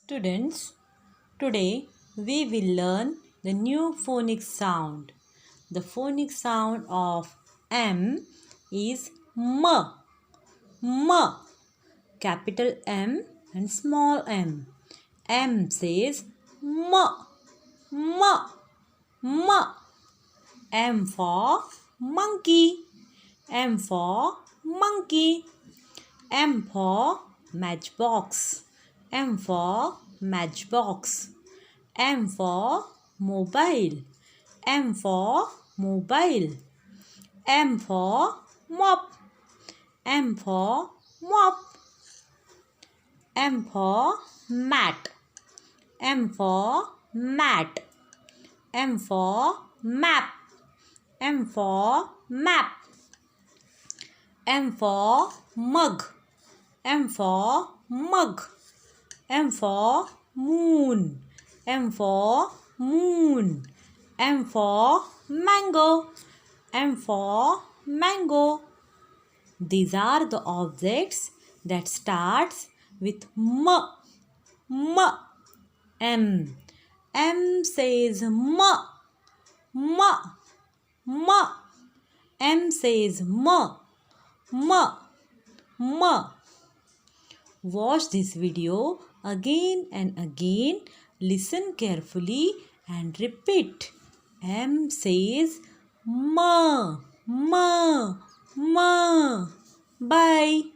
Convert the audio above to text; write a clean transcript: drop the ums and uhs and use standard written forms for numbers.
Students, today we will learn the new phonic sound. The phonic sound of M is M. M. Capital M and small m. M says M. M. M. M for monkey. M for monkey. M for matchbox. M for matchbox. M for mobile. M for mobile. M for mop. M for mop. M for mat. M for mat. M for map. M for map. M for mug. M for mug. M for moon. M for moon. M for mango. M for mango. These are the objects that starts with M. M. M. M says M. M. M. M says M. M. M. Watch this video again and again. Listen carefully and repeat. M says M. M. M. Bye.